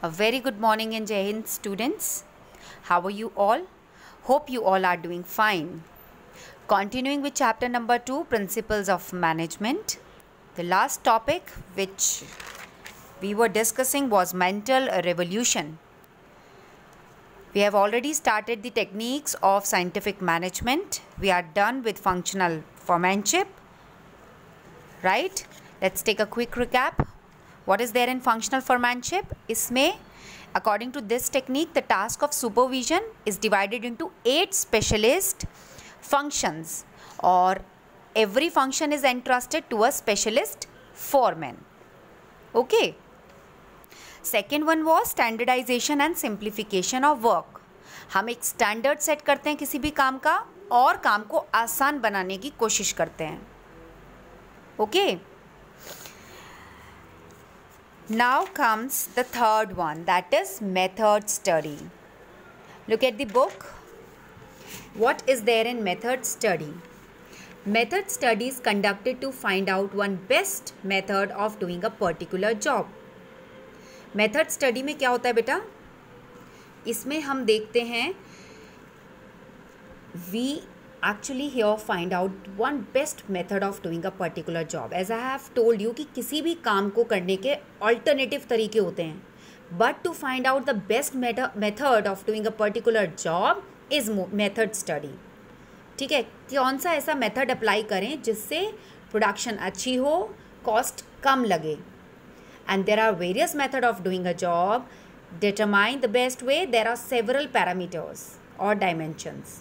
A very good morning and Jai Hind students. How are you all? Hope you all are doing fine. Continuing with chapter number 2, Principles of Management. The last topic which we were discussing was mental revolution. We have already started the techniques of scientific management. We are done with functional foremanship. Right? Let's take a quick recap. What is there in functional foremanship? इसमें according to this technique, the task of supervision is divided into 8 specialist functions, or every function is entrusted to a specialist foreman. Okay. Second one was standardization and simplification of work. हम एक standard set करते हैं किसी भी काम का और काम को आसान बनाने की कोशिश करते हैं. Okay. Now comes the third one, that is method study. Look at the book. What is there in method study? Method study is conducted to find out one best method of doing a particular job. Method study में क्या होता है बेटा? इसमें हम देखते हैं we actually here find out one best method of doing a particular job. As I have told you कि किसी भी काम को करने के alternative तरीके होते हैं, but to find out the best method of doing a particular job is method study. ठीक है, कौन सा ऐसा मेथड अप्लाई करें जिससे प्रोडक्शन अच्छी हो, कॉस्ट कम लगे. And there are various methods of doing a job. Determine the best way. There are several parameters or dimensions.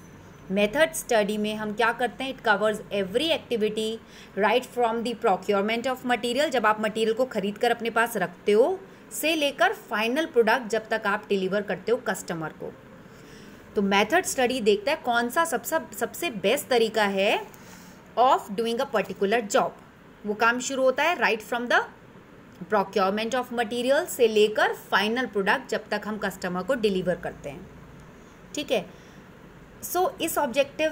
Method study में हम क्या करते हैं? It covers every activity right from the procurement of material, जब आप material को खरीद कर अपने पास रखते हो, से लेकर फाइनल प्रोडक्ट जब तक आप डिलीवर करते हो कस्टमर को. तो मेथड स्टडी देखता है कौन सा सबसे बेस्ट तरीका है of doing a particular job. वो काम शुरू होता है right from the procurement of material से लेकर फाइनल प्रोडक्ट जब तक हम कस्टमर को डिलीवर करते हैं. ठीक है. सो इस ऑब्जेक्टिव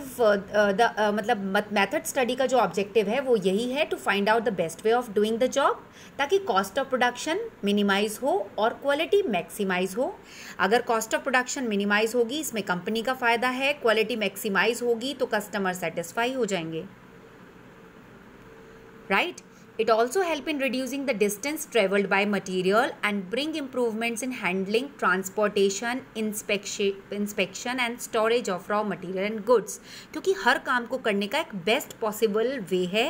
मतलब मेथड स्टडी का जो ऑब्जेक्टिव है वो यही है, to find out the best way of doing the job, ताकि कॉस्ट ऑफ प्रोडक्शन मिनिमाइज हो और क्वालिटी मैक्सिमाइज हो. अगर कॉस्ट ऑफ प्रोडक्शन मिनिमाइज होगी, इसमें कंपनी का फ़ायदा है. क्वालिटी मैक्सिमाइज होगी तो कस्टमर सेटिस्फाई हो जाएंगे. Right. It also help in reducing the distance traveled by material and bring improvements in handling, transportation, inspection and storage of raw material and goods. क्योंकि हर काम को करने का एक बेस्ट पॉसिबल वे है,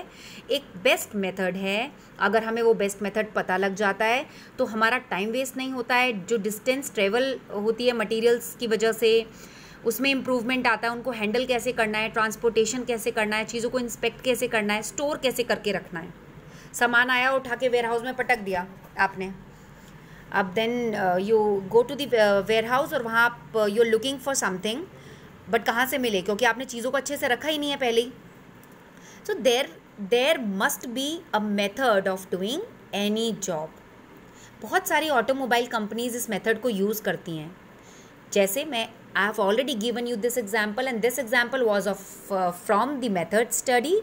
एक बेस्ट मेथड है. अगर हमें वो बेस्ट मेथड पता लग जाता है तो हमारा टाइम वेस्ट नहीं होता है. जो डिस्टेंस ट्रेवल होती है मटीरियल्स की वजह से, उसमें इम्प्रूवमेंट आता है. उनको हैंडल कैसे करना है, ट्रांसपोर्टेशन कैसे करना है, चीज़ों को इंस्पेक्ट कैसे करना है, स्टोर कैसे करके रखना है. सामान आया, उठा के वेयर हाउस में पटक दिया आपने. अब then you go to the warehouse और वहाँ आप you are looking for something, but कहाँ से मिले, क्योंकि आपने चीज़ों को अच्छे से रखा ही नहीं है पहले ही. So there must be a method of doing any job. बहुत सारी ऑटोमोबाइल कंपनीज इस मेथड को यूज़ करती हैं. जैसे मैं I have already given you this example and this example was of from the method study.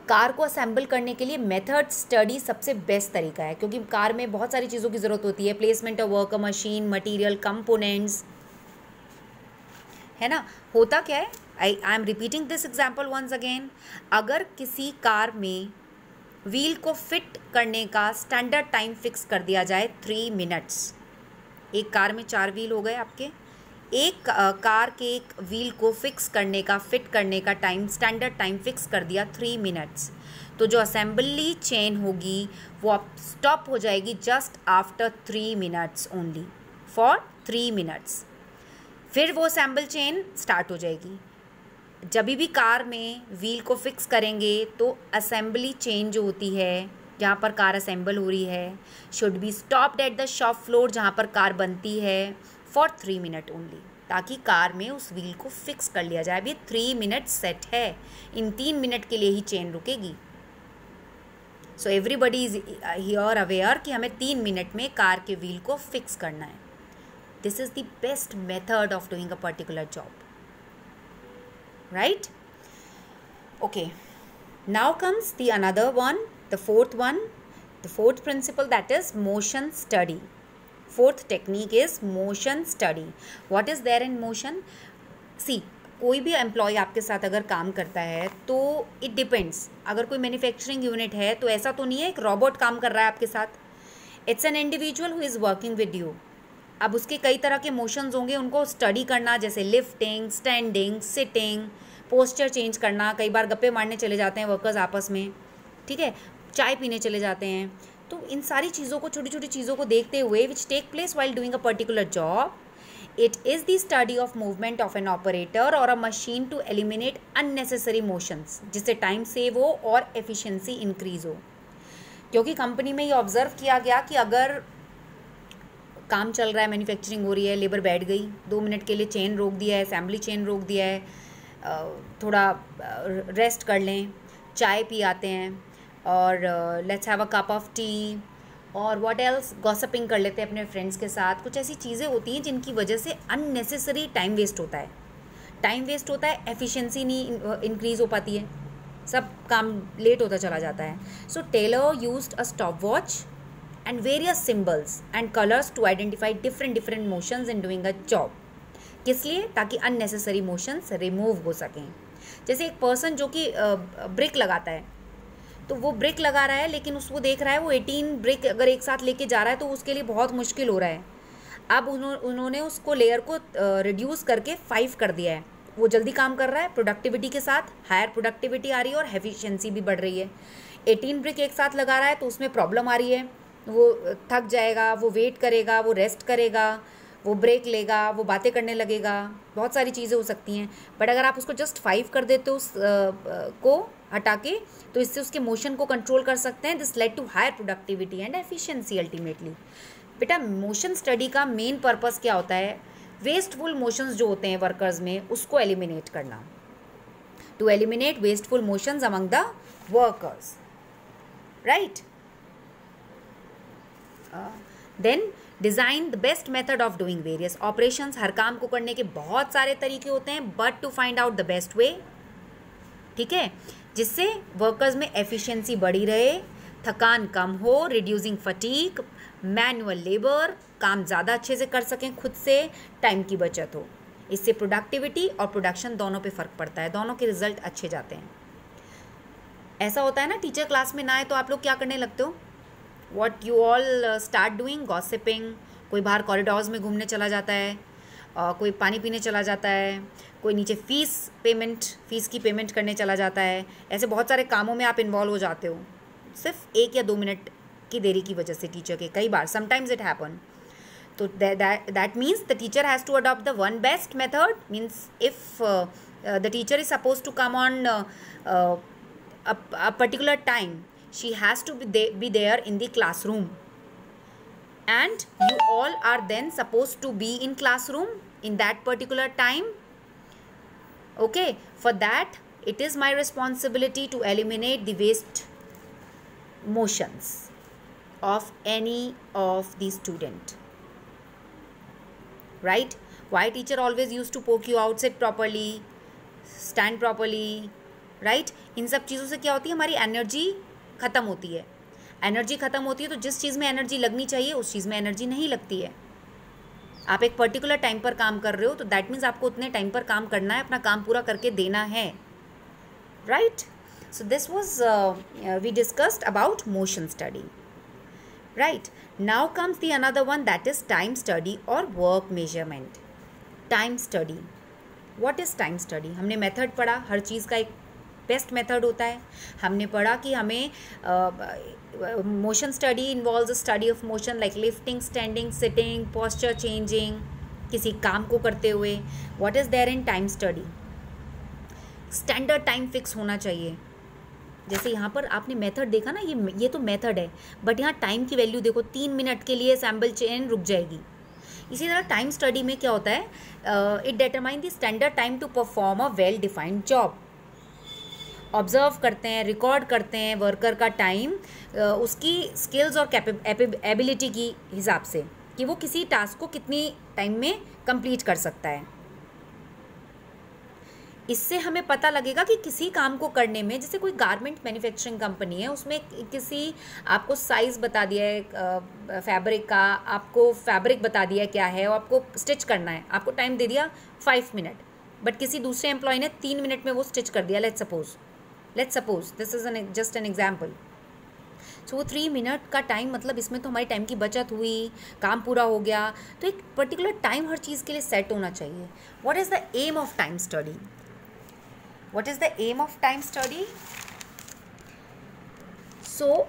Car को assemble करने के लिए मेथड स्टडी सबसे बेस्ट तरीका है, क्योंकि कार में बहुत सारी चीज़ों की ज़रूरत होती है. Placement of work, machine, material, components, है ना. होता क्या है, I am repeating this example once again. अगर किसी कार में व्हील को फिट करने का स्टैंडर्ड टाइम फिक्स कर दिया जाए 3 मिनट्स. एक कार में 4 व्हील हो गए आपके. एक कार के एक व्हील को फिक्स करने का, फिट करने का टाइम, स्टैंडर्ड टाइम फिक्स कर दिया 3 मिनट्स. तो जो असेंबली चेन होगी वो अब स्टॉप हो जाएगी just after 3 minutes only, for 3 minutes. फिर वो असेंबल चेन स्टार्ट हो जाएगी. जब भी कार में व्हील को फिक्स करेंगे तो असेंबली चेन जो होती है, जहाँ पर कार असेंबल हो रही है, should be stopped at the shop floor जहाँ पर कार बनती है, फॉर 3 मिनट ओनली, ताकि कार में उस व्हील को फिक्स कर लिया जाए. अभी 3 मिनट सेट है, इन 3 मिनट के लिए ही चेन रुकेगी. So everybody is here aware कि हमें 3 मिनट में कार के व्हील को फिक्स करना है. This is the best method of doing a particular job. Right. Okay. Now comes the another one, the fourth principle, that is motion study. Fourth technique is motion study. What is there in motion? See, कोई भी employ आपके साथ अगर काम करता है तो it depends. अगर कोई मैन्युफैक्चरिंग यूनिट है तो ऐसा तो नहीं है एक रोबोट काम कर रहा है आपके साथ. It's an individual who is working with you. अब उसके कई तरह के मोशंस होंगे, उनको स्टडी करना, जैसे lifting, standing, sitting, posture change करना. कई बार गप्पे मारने चले जाते हैं वर्कर्स आपस में, ठीक है, चाय पीने चले जाते हैं. तो इन सारी चीज़ों को, छोटी छोटी चीज़ों को देखते हुए which take place while doing a particular job, it is the study of movement of an operator or a machine to eliminate unnecessary motions, जिससे टाइम सेव हो और एफिशिएंसी इंक्रीज हो. क्योंकि कंपनी में ये ऑब्जर्व किया गया कि अगर काम चल रहा है, मैन्युफैक्चरिंग हो रही है, लेबर बैठ गई, 2 मिनट के लिए चेन रोक दिया है, असेंबली चेन रोक दिया है, थोड़ा रेस्ट कर लें, चाय पी आते हैं और let's have a cup of T और व्हाट एल्स, गॉसिपिंग कर लेते हैं अपने फ्रेंड्स के साथ. कुछ ऐसी चीज़ें होती हैं जिनकी वजह से अननेसेसरी टाइम वेस्ट होता है. टाइम वेस्ट होता है, एफिशिएंसी नहीं इंक्रीज़ हो पाती है, सब काम लेट होता चला जाता है. So Taylor used a stop watch and various symbols and colours to identify different motions in doing a job. किस लिए? ताकि अननेसेसरी मोशंस रिमूव हो सकें. जैसे एक पर्सन जो कि ब्रिक लगाता है, तो वो ब्रिक लगा रहा है लेकिन उसको देख रहा है वो 18 ब्रिक अगर एक साथ लेके जा रहा है तो उसके लिए बहुत मुश्किल हो रहा है. अब उन्होंने उसको लेयर को रिड्यूस करके 5 कर दिया है. वो जल्दी काम कर रहा है, प्रोडक्टिविटी के साथ हायर प्रोडक्टिविटी आ रही है और एफिशिएंसी भी बढ़ रही है. 18 ब्रिक एक साथ लगा रहा है तो उसमें प्रॉब्लम आ रही है, वो थक जाएगा, वो वेट करेगा, वो रेस्ट करेगा, वो ब्रेक लेगा, वो बातें करने लगेगा, बहुत सारी चीज़ें हो सकती हैं. बट अगर आप उसको जस्ट 5 कर देते हो उस को हटा के, तो इससे उसके मोशन को कंट्रोल कर सकते हैं. This led to higher productivity and efficiency ultimately. बेटा, मोशन स्टडी का मेन पर्पस क्या होता है? वेस्टफुल मोशंस जो होते हैं वर्कर्स में, उसको एलिमिनेट करना. To eliminate wasteful motions among the workers, right. Then design the best method of doing various operations. हर काम को करने के बहुत सारे तरीके होते हैं, but to find out the best way, ठीक है, जिससे वर्कर्स में एफिशिएंसी बढ़ी रहे, थकान कम हो, रिड्यूसिंग फटीग, मैनुअल लेबर, काम ज़्यादा अच्छे से कर सकें खुद से, टाइम की बचत हो. इससे प्रोडक्टिविटी और प्रोडक्शन दोनों पे फ़र्क पड़ता है, दोनों के रिजल्ट अच्छे जाते हैं. ऐसा होता है ना, टीचर क्लास में ना आए तो आप लोग क्या करने लगते हो? What you all start doing? Gossiping. कोई बाहर कॉरिडोर्स में घूमने चला जाता है, कोई पानी पीने चला जाता है, कोई नीचे फ़ीस की पेमेंट करने चला जाता है. ऐसे बहुत सारे कामों में आप इन्वॉल्व हो जाते हो सिर्फ 1 या 2 मिनट की देरी की वजह से टीचर के. कई बार समटाइम्स इट हैपन. तो that means the teacher has to adopt the one best method. Means if the teacher is suppose to come on a particular time, she has to be there in the classroom, and you all are then supposed to be in classroom in that particular time. Okay, for that it is my responsibility to eliminate the waste motions of any of the student, right? Why teacher always used to poke you out? Sit properly, stand properly, right? इन सब चीज़ों से क्या होती है? हमारी energy ख़त्म होती है. एनर्जी ख़त्म होती है तो जिस चीज़ में एनर्जी लगनी चाहिए उस चीज़ में एनर्जी नहीं लगती है. आप एक पर्टिकुलर टाइम पर काम कर रहे हो तो दैट मीन्स आपको उतने टाइम पर काम करना है, अपना काम पूरा करके देना है, right. So this was we discussed about motion study, right. Now comes the another one, that is time study और work measurement. Time study, what is time study? हमने मेथड पढ़ा, हर चीज़ का एक बेस्ट मेथड होता है. हमने पढ़ा कि हमें motion study involves study of motion like lifting, standing, sitting, posture changing, किसी काम को करते हुए. What is there in time study? Standard time fix होना चाहिए. जैसे यहाँ पर आपने मेथड देखा ना, ये तो मेथड है, बट यहाँ टाइम की वैल्यू देखो, 3 मिनट के लिए असेंबल चेन रुक जाएगी. इसी तरह टाइम स्टडी में क्या होता है? It determine the standard time to perform a well defined job. Observe करते हैं, रिकॉर्ड करते हैं वर्कर का टाइम, उसकी स्किल्स और एबिलिटी की हिसाब से कि वो किसी टास्क को कितनी टाइम में कंप्लीट कर सकता है. इससे हमें पता लगेगा कि किसी काम को करने में, जैसे कोई गारमेंट मैन्युफैक्चरिंग कंपनी है, उसमें किसी आपको साइज़ बता दिया है फैब्रिक का, आपको फैब्रिक बता दिया क्या है और आपको स्टिच करना है, आपको टाइम दे दिया 5 मिनट, बट किसी दूसरे एम्प्लॉय ने 3 मिनट में वो स्टिच कर दिया। Let's suppose this is just an example. So वो 3 मिनट का टाइम, मतलब इसमें तो हमारी टाइम की बचत हुई, काम पूरा हो गया। तो एक पर्टिकुलर टाइम हर चीज़ के लिए सेट होना चाहिए। What is the aim of time study? What is the aim of time study? So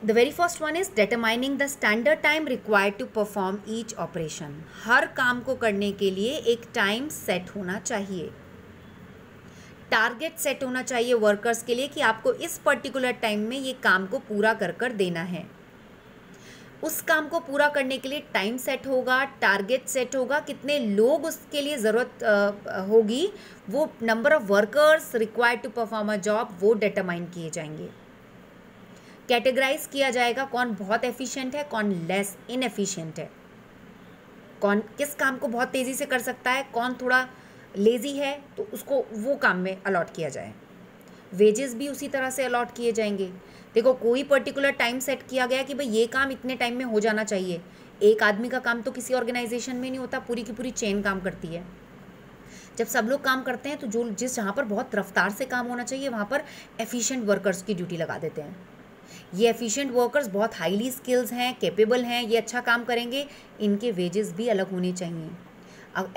the very first one is determining the standard time required to perform each operation. हर काम को करने के लिए एक टाइम सेट होना चाहिए, target set होना चाहिए वर्कर्स के लिए कि आपको इस पर्टिकुलर टाइम में ये काम को पूरा कर देना है। उस काम को पूरा करने के लिए टाइम सेट होगा, टारगेट सेट होगा, कितने लोग उसके लिए ज़रूरत होगी, वो number of workers required to perform a job वो डिटरमाइन किए जाएंगे। कैटेगराइज किया जाएगा कौन बहुत एफिशिएंट है, कौन लेस इनएफिशिएंट है, कौन किस काम को बहुत तेज़ी से कर सकता है, कौन थोड़ा लेज़ी है, तो उसको वो काम में अलॉट किया जाए। वेजेस भी उसी तरह से अलॉट किए जाएंगे। देखो, कोई पर्टिकुलर टाइम सेट किया गया कि भाई ये काम इतने टाइम में हो जाना चाहिए। एक आदमी का काम तो किसी ऑर्गेनाइजेशन में नहीं होता, पूरी की पूरी चेन काम करती है। जब सब लोग काम करते हैं तो जहाँ पर बहुत रफ्तार से काम होना चाहिए वहाँ पर एफिशिएंट वर्कर्स की ड्यूटी लगा देते हैं। ये एफिशिएंट वर्कर्स बहुत हाईली स्किल्स हैं, कैपेबल हैं, ये अच्छा काम करेंगे, इनके वेजेस भी अलग होने चाहिए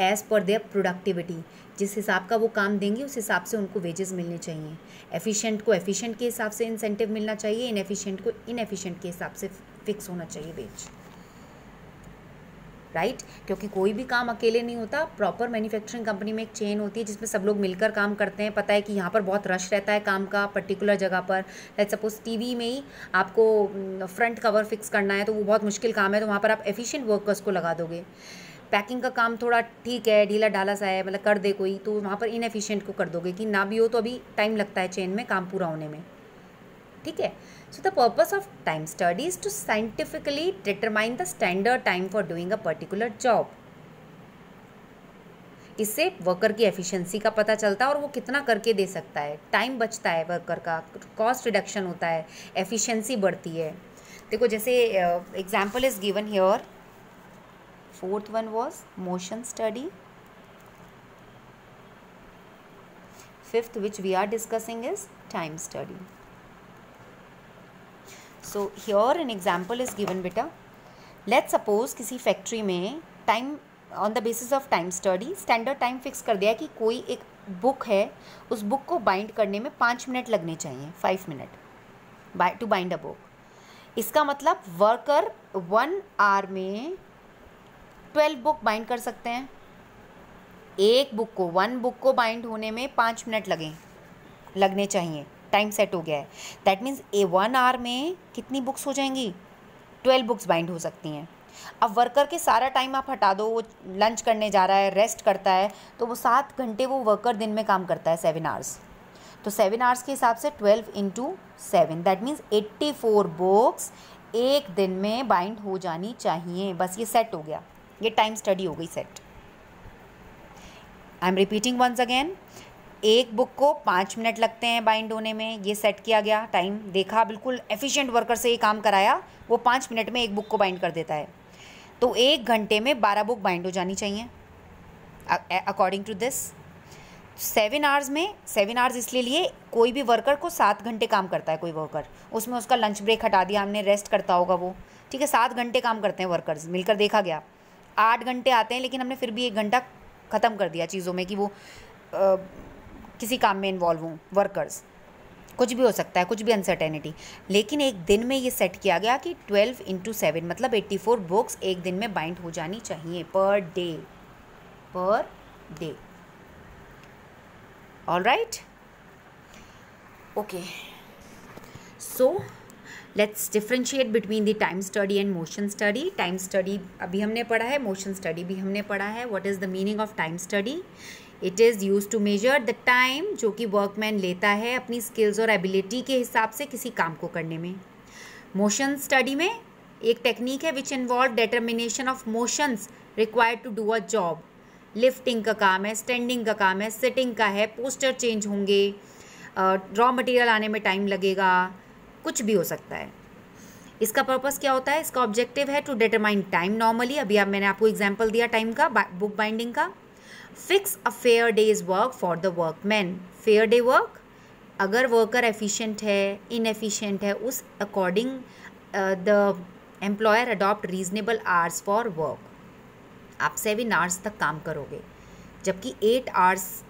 एज़ पर देयर प्रोडक्टिविटी। जिस हिसाब का वो काम देंगे उस हिसाब से उनको वेजेस मिलने चाहिए। एफिशिएंट को एफिशिएंट के हिसाब से इंसेंटिव मिलना चाहिए, इनएफिशिएंट को इनएफिशिएंट के हिसाब से फिक्स होना चाहिए वेज, राइट? क्योंकि कोई भी काम अकेले नहीं होता। प्रॉपर मैन्युफैक्चरिंग कंपनी में एक चेन होती है जिसमें सब लोग मिलकर काम करते हैं। पता है कि यहाँ पर बहुत रश रहता है काम का पर्टिकुलर जगह पर। लेट्स सपोज टीवी में ही आपको फ्रंट कवर फिक्स करना है तो वो बहुत मुश्किल काम है, तो वहाँ पर आप एफिशिएंट वर्कर्स को लगा दोगे। पैकिंग का काम थोड़ा ठीक है, ढीला ढाला सा है, मतलब कर दे कोई, तो वहाँ पर इनएफिशिएंट को कर दोगे कि ना भी हो तो अभी टाइम लगता है चेन में काम पूरा होने में, ठीक है? So the purpose of time study is to scientifically determine the standard time for doing a particular job. इससे वर्कर की एफिशिएंसी का पता चलता है और वो कितना करके दे सकता है, टाइम बचता है वर्कर का, कॉस्ट रिडक्शन होता है, एफिशिएंसी बढ़ती है। देखो, जैसे example is given here. Fourth one was motion study. Fifth, which we are discussing, is time study. So here an example is given beta. Let's suppose किसी फैक्ट्री में time on the basis of time study standard time fix कर दिया कि कोई एक book है, उस book को बाइंड करने में 5 मिनट लगने चाहिए, 5 minute to bind a book. इसका मतलब वर्कर 1 आवर में 12 बुक बाइंड कर सकते हैं। एक बुक को 1 बुक को बाइंड होने में 5 मिनट लगने चाहिए, टाइम सेट हो गया है। दैट मीन्स 1 आवर में कितनी बुक्स हो जाएंगी? 12 बुक्स बाइंड हो सकती हैं। अब वर्कर के सारा टाइम आप हटा दो, वो लंच करने जा रहा है, रेस्ट करता है, तो वो 7 घंटे वो वर्कर दिन में काम करता है, 7 आवर्स। तो 7 आवर्स के हिसाब से 12 × 7, दैट मीन्स 84 बुक्स एक दिन में बाइंड हो जानी चाहिए। बस ये सेट हो गया, ये टाइम स्टडी हो गई set. I am repeating once again, एक बुक को 5 मिनट लगते हैं बाइंड होने में, ये सेट किया गया टाइम। देखा, बिल्कुल एफिशिएंट वर्कर से ये काम कराया, वो 5 मिनट में एक बुक को बाइंड कर देता है। तो 1 घंटे में 12 बुक बाइंड हो जानी चाहिए अकॉर्डिंग टू दिस। 7 आवर्स में 7 आवर्स इसलिए लिए, कोई भी वर्कर को 7 घंटे काम करता है कोई वर्कर, उसमें उसका लंच ब्रेक हटा दिया हमने, रेस्ट करता होगा वो, ठीक है। 7 घंटे काम करते हैं वर्कर्स मिलकर, देखा गया 8 घंटे आते हैं, लेकिन हमने फिर भी 1 घंटा ख़त्म कर दिया चीज़ों में कि वो किसी काम में इन्वॉल्व हों वर्कर्स, कुछ भी हो सकता है, कुछ भी अनसर्टेनिटी। लेकिन एक दिन में ये सेट किया गया कि 12 × 7 मतलब 84 बुक्स एक दिन में बाइंड हो जानी चाहिए per day. All right, okay. So let's differentiate between the time study and motion study. Time study अभी हमने पढ़ा है, मोशन स्टडी भी हमने पढ़ा है। What is the meaning of time study? It is use to measure the time जो कि वर्कमैन लेता है अपनी स्किल्स और एबिलिटी के हिसाब से किसी काम को करने में। मोशन स्टडी में एक टेक्निक है which involve determination of motions required to do a job. Lifting का काम है, स्टैंडिंग का काम है, सिटिंग का है, पोस्टर चेंज होंगे, रॉ मटेरियल आने में टाइम लगेगा, कुछ भी हो सकता है। इसका पर्पस क्या होता है? इसका ऑब्जेक्टिव है टू डिटरमाइन टाइम नॉर्मली, अभी अब मैंने आपको एग्जांपल दिया टाइम का बुक बाइंडिंग का। Fix a fair days work for the workman. Fair day work, अगर वर्कर एफिशिएंट है, इनएफिशिएंट है, उस according the employer adopt reasonable hours for work. आप 7 आवर्स तक काम करोगे, जबकि 8 आवर्स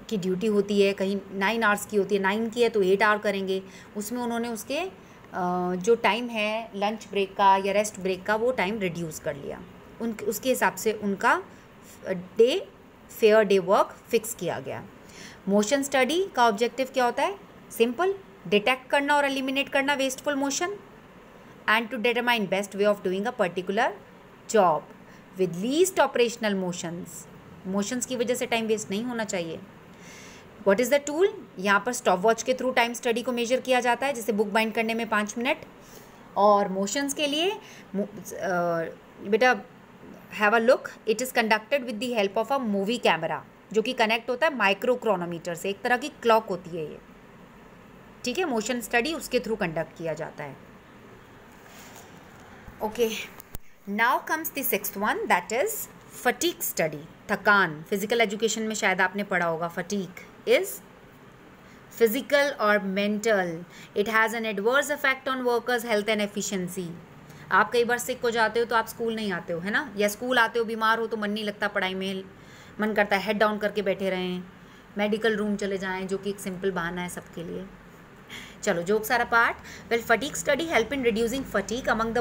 की ड्यूटी होती है, कहीं 9 आवर्स की होती है, 9 की है तो 8 आवर करेंगे। उसमें उन्होंने उसके जो टाइम है लंच ब्रेक का या रेस्ट ब्रेक का, वो टाइम रिड्यूस कर लिया। उसके हिसाब से उनका day fair day work fix किया गया। मोशन स्टडी का ऑब्जेक्टिव क्या होता है? सिंपल, डिटेक्ट करना और एलिमिनेट करना wasteful motion and to determine best way of doing a particular job with least operational motions की वजह से टाइम वेस्ट नहीं होना चाहिए। What is the tool? यहाँ पर स्टॉप वॉच के थ्रू टाइम स्टडी को मेजर किया जाता है, जैसे बुक बाइंड करने में 5 मिनट। और मोशंस के लिए बेटा have a look, it is conducted with the help of a movie camera, जो कि कनेक्ट होता है माइक्रो क्रोनोमीटर से। एक तरह की क्लॉक होती है ये, ठीक है। मोशन स्टडी उसके थ्रू कंडक्ट किया जाता है। Okay, now comes the 6th one, that is fatigue study, थकान। फिजिकल एजुकेशन में शायद आपने पढ़ा होगा, फटीग इज फिजिकल और mental, it has an adverse effect on workers health and efficiency. आप कई बार सिक हो जाते हो तो आप स्कूल नहीं आते हो, है ना, या स्कूल आते हो बीमार हो तो मन नहीं लगता पढ़ाई में, मन करता है हेड डाउन करके बैठे रहें, मेडिकल रूम चले जाएं, जो कि एक सिंपल बहाना है सबके लिए। चलो, जोक सारा part. Well, fatigue study help in reducing fatigue among the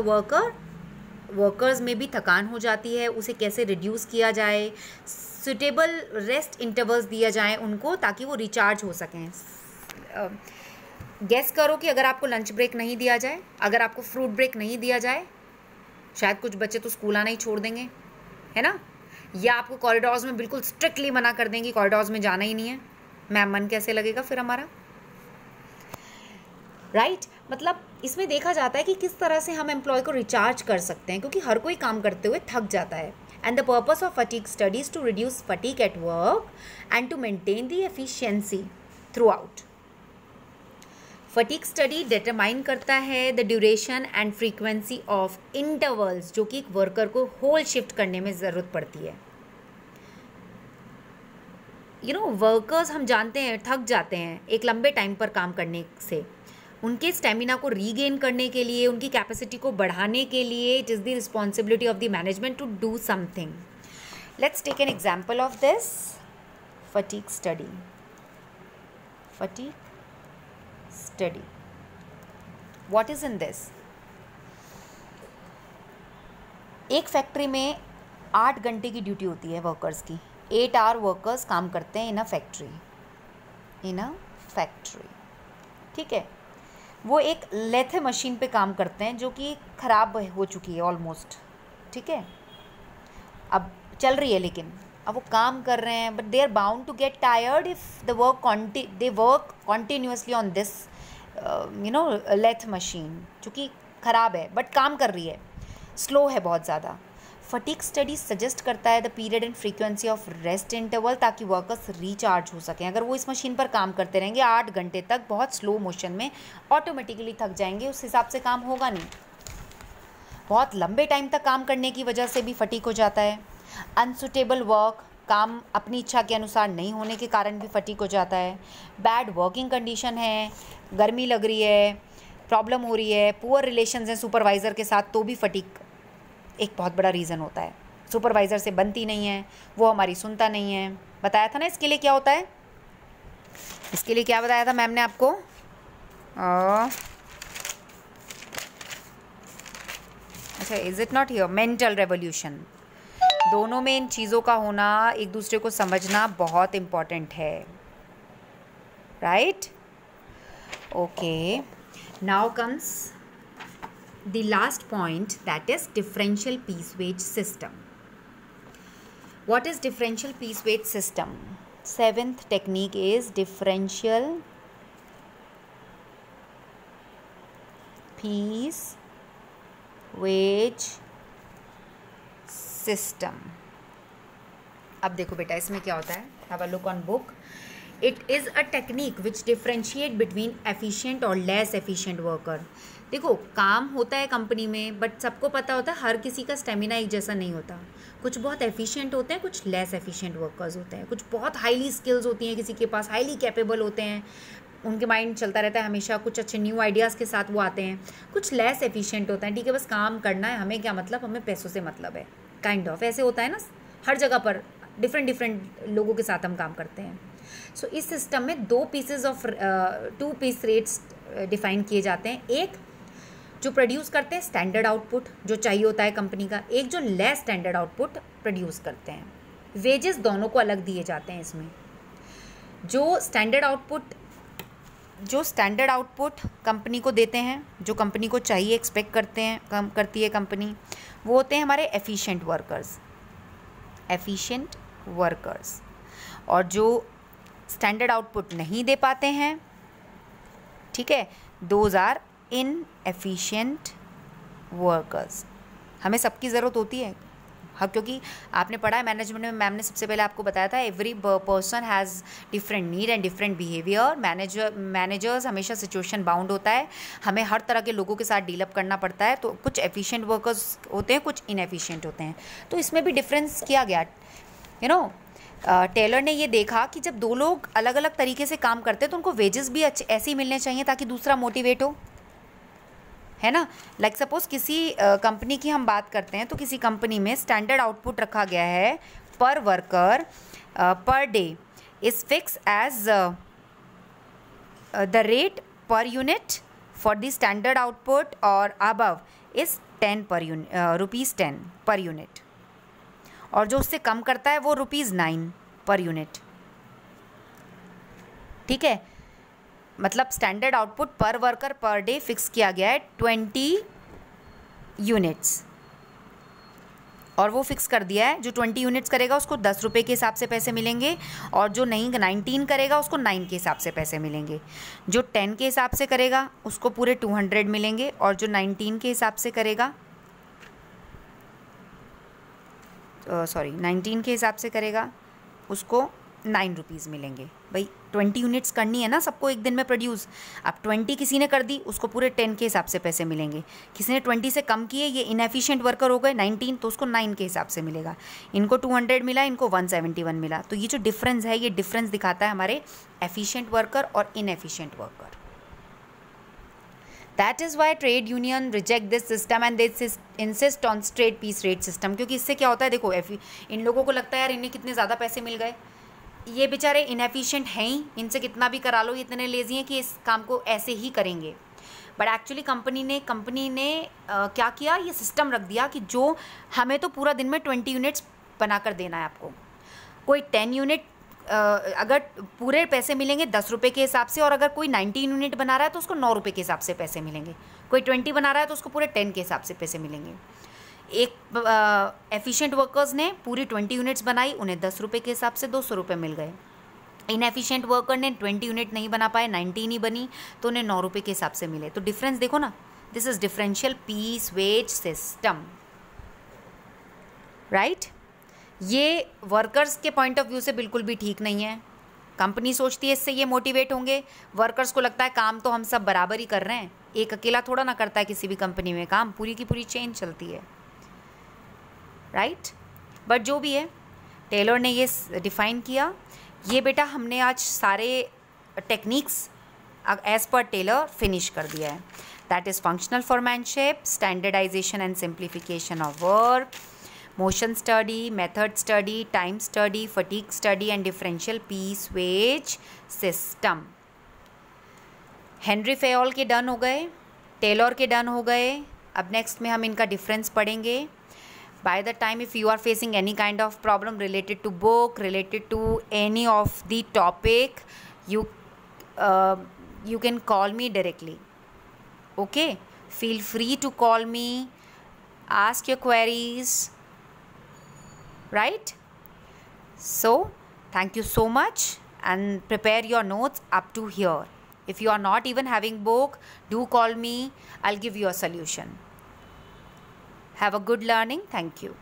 workers में भी थकान हो जाती है, उसे कैसे रिड्यूस किया जाए, सुटेबल रेस्ट इंटरवल्स दिया जाए उनको ताकि वो रिचार्ज हो सकें। गेस करो कि अगर आपको लंच ब्रेक नहीं दिया जाए, अगर आपको फ्रूट ब्रेक नहीं दिया जाए, शायद कुछ बच्चे तो स्कूल आना ही छोड़ देंगे, है ना, या आपको कॉरिडोर्स में बिल्कुल स्ट्रिक्टली मना कर देंगे, कॉरिडोर्स में जाना ही नहीं है। मैम, मन कैसे लगेगा फिर हमारा, राइट? मतलब इसमें देखा जाता है कि किस तरह से हम एम्प्लॉय को रिचार्ज कर सकते हैं, क्योंकि हर कोई काम करते हुए थक जाता है। And the purpose of fatigue studies to reduce fatigue at work and to maintain the efficiency throughout. Fatigue study determine करता है the duration and frequency of intervals, जो कि एक वर्कर को होल शिफ्ट करने में ज़रूरत पड़ती है। वर्कर्स हम जानते हैं थक जाते हैं एक लंबे टाइम पर काम करने से। उनके स्टेमिना को रीगेन करने के लिए, उनकी कैपेसिटी को बढ़ाने के लिए, it is the responsibility of the management to do something. Let's take an example of this fatigue study. Fatigue study, what is in this? एक फैक्ट्री में 8 घंटे की ड्यूटी होती है वर्कर्स की। 8 आवर वर्कर्स काम करते हैं इन अ फैक्ट्री, ठीक है। वो एक लेथ मशीन पे काम करते हैं जो कि ख़राब हो चुकी है ऑलमोस्ट, ठीक है, अब चल रही है, लेकिन अब वो काम कर रहे हैं, but they are bound to get tired if they work continuously on this lathe machine, जो कि ख़राब है बट काम कर रही है, स्लो है बहुत ज़्यादा। फटीग स्टडी सजेस्ट करता है the period and frequency of rest interval, ताकि वर्कर्स रिचार्ज हो सकें। अगर वो इस मशीन पर काम करते रहेंगे 8 घंटे तक बहुत स्लो मोशन में, ऑटोमेटिकली थक जाएंगे, उस हिसाब से काम होगा नहीं। बहुत लंबे टाइम तक काम करने की वजह से भी फटीग हो जाता है। अनसुटेबल वर्क, काम अपनी इच्छा के अनुसार नहीं होने के कारण भी फटीग हो जाता है। बैड वर्किंग कंडीशन है, गर्मी लग रही है, प्रॉब्लम हो रही है, पुअर रिलेशंस हैं सुपरवाइज़र के साथ, तो भी फटीग एक बहुत बड़ा रीज़न होता है। सुपरवाइज़र से बनती नहीं है, वो हमारी सुनता नहीं है। बताया था ना इसके लिए क्या होता है, इसके लिए क्या बताया था मैम ने आपको? अच्छा, is it not here? Mental revolution. दोनों में इन चीज़ों का होना, एक दूसरे को समझना बहुत इम्पॉर्टेंट है, right? Okay, now comes the last point, that is differential piece wage system. What is differential piece wage system? 7th technique is differential piece wage system. अब देखो बेटा इसमें क्या होता है, have a look on book. It is a technique which differentiate between efficient और less efficient worker. देखो काम होता है कंपनी में, बट सबको पता होता है हर किसी का स्टेमिना एक जैसा नहीं होता. कुछ बहुत एफिशिएंट होते हैं, कुछ लेस एफिशिएंट वर्कर्स होते हैं. कुछ बहुत हाईली स्किल्स होती हैं, किसी के पास हाईली कैपेबल होते हैं, उनके माइंड चलता रहता है हमेशा, कुछ अच्छे न्यू आइडियाज़ के साथ वो आते हैं. कुछ लेस एफिशिएंट होता है, ठीक है बस काम करना है, हमें क्या मतलब, हमें पैसों से मतलब है, काइंड ऑफ ऐसे होता है ना. हर जगह पर डिफरेंट लोगों के साथ हम काम करते हैं. सो इस सिस्टम में टू पीस रेट्स डिफाइन किए जाते हैं. एक जो प्रोड्यूस करते हैं स्टैंडर्ड आउटपुट जो चाहिए होता है कंपनी का, एक जो लेस स्टैंडर्ड आउटपुट प्रोड्यूस करते हैं. वेजेस दोनों को अलग दिए जाते हैं इसमें. जो स्टैंडर्ड आउटपुट कंपनी को देते हैं, जो कंपनी को चाहिए, एक्सपेक्ट करती है कंपनी, वो होते हैं हमारे एफिशिएंट वर्कर्स. और जो स्टैंडर्ड आउटपुट नहीं दे पाते हैं, ठीक है, दोज आर इनएफिशिएंट वर्कर्स. हमें सबकी ज़रूरत होती है. हाँ, क्योंकि आपने पढ़ा है मैनेजमेंट में, मैम ने सबसे पहले आपको बताया था every person has different need and different behaviour. Managers हमेशा सिचुएशन बाउंड होता है, हमें हर तरह के लोगों के साथ डील अप करना पड़ता है. तो कुछ एफिशिएंट वर्कर्स होते हैं, कुछ इनएफिशिएंट होते हैं. तो इसमें भी डिफरेंस किया गया. टेलर ने ये देखा कि जब दो लोग अलग अलग तरीके से काम करते हैं तो उनको वेजेस भी ऐसे ही मिलने चाहिए ताकि दूसरा मोटिवेट हो, है ना. लाइक सपोज किसी कंपनी की हम बात करते हैं, तो किसी कंपनी में स्टैंडर्ड आउटपुट रखा गया है per worker per day is fix as the rate per unit for the standard output और अबव इज ₹10 पर यूनिट. और जो उससे कम करता है वो ₹9 पर यूनिट. ठीक है, मतलब स्टैंडर्ड आउटपुट पर वर्कर पर डे फिक्स किया गया है 20 यूनिट्स, और वो फिक्स कर दिया है जो 20 यूनिट्स करेगा उसको ₹10 के हिसाब से पैसे मिलेंगे, और जो 19 करेगा उसको 9 के हिसाब से पैसे मिलेंगे. जो 10 के हिसाब से करेगा उसको पूरे 200 मिलेंगे, और जो 19 के हिसाब से करेगा 19 के हिसाब से करेगा उसको ₹9 मिलेंगे. भाई 20 यूनिट्स करनी है ना सबको एक दिन में प्रोड्यूस. अब 20 किसी ने कर दी, उसको पूरे 10 के हिसाब से पैसे मिलेंगे. किसी ने 20 से कम किए, ये इनएफिशिएंट वर्कर हो गए 19, तो उसको 9 के हिसाब से मिलेगा. इनको 200 मिला, इनको 171 मिला. तो ये जो डिफरेंस है, ये डिफरेंस दिखाता है हमारे एफिशिएंट वर्कर और inefficient worker. That is why trade union reject this system and they insist on straight piece rate system. क्योंकि इससे क्या होता है, देखो इन लोगों को लगता है यार इन्हें कितने ज़्यादा पैसे मिल गए, ये बेचारे इनएफिशिएंट हैं ही, इनसे कितना भी करा लो, ये इतने लेजी हैं कि इस काम को ऐसे ही करेंगे. बट एक्चुअली कंपनी ने क्या किया, ये सिस्टम रख दिया कि जो हमें तो पूरा दिन में 20 यूनिट्स बनाकर देना है आपको. कोई 10 यूनिट अगर पूरे पैसे मिलेंगे ₹10 के हिसाब से, और अगर कोई 19 यूनिट बना रहा है तो उसको ₹9 के हिसाब से पैसे मिलेंगे. कोई 20 बना रहा है तो उसको पूरे 10 के हिसाब से पैसे मिलेंगे. एक एफिशिएंट वर्कर्स ने पूरी 20 यूनिट्स बनाई, उन्हें ₹10 के हिसाब से ₹200 मिल गए. इनएफिशिएंट वर्कर ने 20 यूनिट नहीं बना पाए, 19 ही बनी, तो उन्हें ₹9 के हिसाब से मिले. तो डिफरेंस देखो ना, this is differential piece wage system, right. ये वर्कर्स के पॉइंट ऑफ व्यू से बिल्कुल भी ठीक नहीं है. कंपनी सोचती है इससे ये मोटिवेट होंगे, वर्कर्स को लगता है काम तो हम सब बराबर ही कर रहे हैं, एक अकेला थोड़ा ना करता है किसी भी कंपनी में काम, पूरी की पूरी चेन चलती है, राइट. बट जो भी है, टेलर ने ये डिफाइन किया. ये बेटा हमने आज सारे techniques as per Taylor finish कर दिया है. That is functional foremanship, standardisation and simplification of work, motion study, method study, time study, fatigue study and differential piece wage system. Henry Fayol के डन हो गए, टेलर के done हो गए. अब नेक्स्ट में हम इनका डिफरेंस पढ़ेंगे. By the time if you are facing any kind of problem related to book, related to any of the topic, you can call me directly. Okay, feel free to call me, ask your queries. Right? So, thank you so much and prepare your notes up to here. If you are not even having book, do call me. I'll give you a solution. Have a good learning. Thank you.